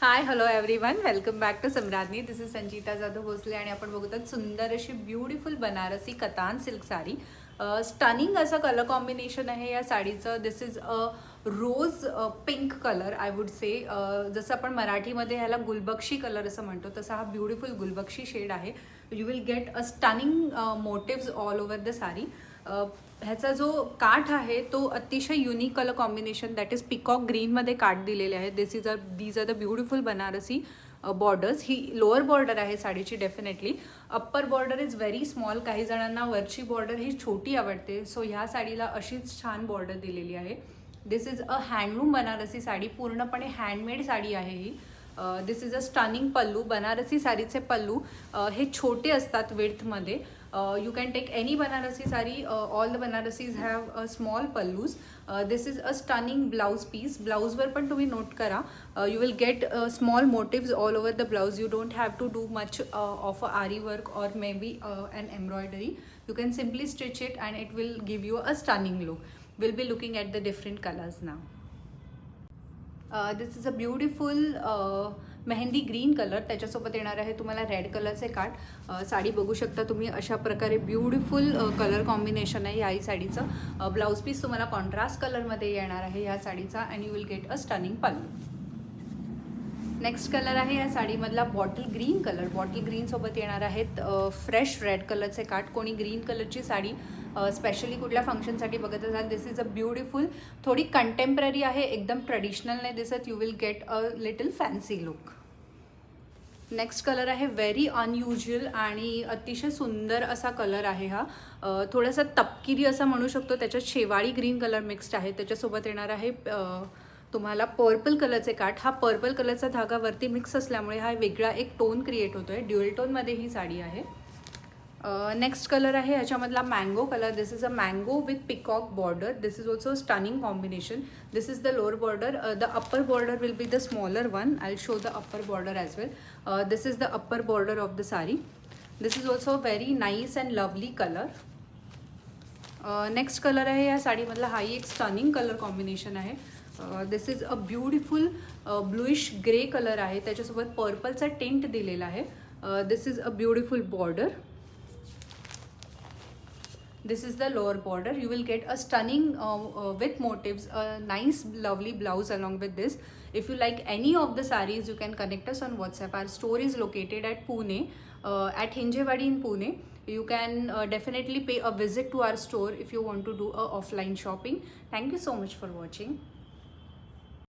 High hello everyone, welcome back to Samradnyi. This is Sanchita Jadhav Bhosale आणि आपण बघतात सुंदर अशी beautiful Banarasi katan silk sari. Stunning असं कलर कॉम्बिनेशन आहे या साडीचं. This is a rose pink colour I would say. जसं आपण मराठीमध्ये ह्याला गुलबक्षी कलर असं म्हणतो, तसा हा ब्युटिफुल गुलबक्षी शेड आहे. You will get a stunning motifs all over the sari. ह्याचा जो काठ आहे तो अतिशय unique colour combination, that is peacock ग्रीनमध्ये काठ दिलेले आहे. These are the beautiful Banarasi borders. ही लोअर बॉर्डर आहे साडीची definitely. Upper border is very small. काही जणांना वरची बॉर्डर ही छोटी आवडते, सो ह्या साडीला अशीच छान बॉर्डर दिलेली आहे. This is a handloom Banarasi sari, पूर्णपणे हँडमेड साडी आहे ही. This is a stunning pallu. Banarasi साडीचे पल्लू हे छोटे असतात विड्थमध्ये. You can take any Banarasi sari. All the Banarasis have small pallus. This is a stunning blouse piece. Blouse वर पण तुम्ही नोट करा. You will get small motifs all over the blouse. You don't have to do much of a ari work or maybe an embroidery. You can simply stitch it and it will give you a stunning look. We'll be looking at the different colors now. This is a beautiful mehndi green colour. त्याच्यासोबत येणार आहे तुम्हाला red कलरचे काठ. साडी बघू शकता तुम्ही, अशा प्रकारे ब्युटिफुल कलर कॉम्बिनेशन आहे याही साडीचं. ब्लाऊज पीस तुम्हाला कॉन्ट्रास्ट कलरमध्ये येणार आहे ह्या साडीचा and you will get a stunning pallu. Next colour आहे या साडीमधला बॉटल ग्रीन कलर. बॉटल ग्रीनसोबत येणार आहेत फ्रेश रेड कलरचे काठ. कोणी ग्रीन कलरची साडी स्पेशली कुठल्या फंक्शनसाठी बघत असाल, दिस इज अ ब्युटिफुल. थोडी कंटेम्पररी आहे, एकदम ट्रेडिशनल नाही दिसत. You will get a little fancy look. Next colour आहे व्हेरी अनयुज्युअल आणि अतिशय सुंदर असा कलर आहे हा. थोडासा तपकिरी असं म्हणू शकतो. त्याच्यात शेवाळी ग्रीन कलर मिक्स्ड आहे. त्याच्यासोबत येणार आहे तुम्हाला पर्पल कलरचे काठ. हा पर्पल कलरचा धागा वरती मिक्स असल्यामुळे हा वेगळा एक टोन क्रिएट होतोय. ड्युअल टोनमध्ये ही साडी आहे. नेक्स्ट कलर आहे ह्याच्यामधला mango colour. This is a mango with peacock border. This is also stunning combination. This is the lower border. The upper border will be the smaller one. I show the upper border as well. This is the upper border of the sari. This is also very nice and lovely colour. Next colour आहे या साडीमधला, हाही एक stunning colour combination आहे. This is a beautiful bluish grey colour आहे. त्याच्यासोबत पर्पलचा tint दिलेला आहे. This is a beautiful border. This is the lower border. You will get a stunning with motifs, a nice lovely blouse along with this. If you like any of the sarees, you can connect us on WhatsApp. Our store is located at Pune, at Hinjewadi in Pune. You can definitely pay a visit to our store if you want to do a offline shopping. Thank you so much for watching.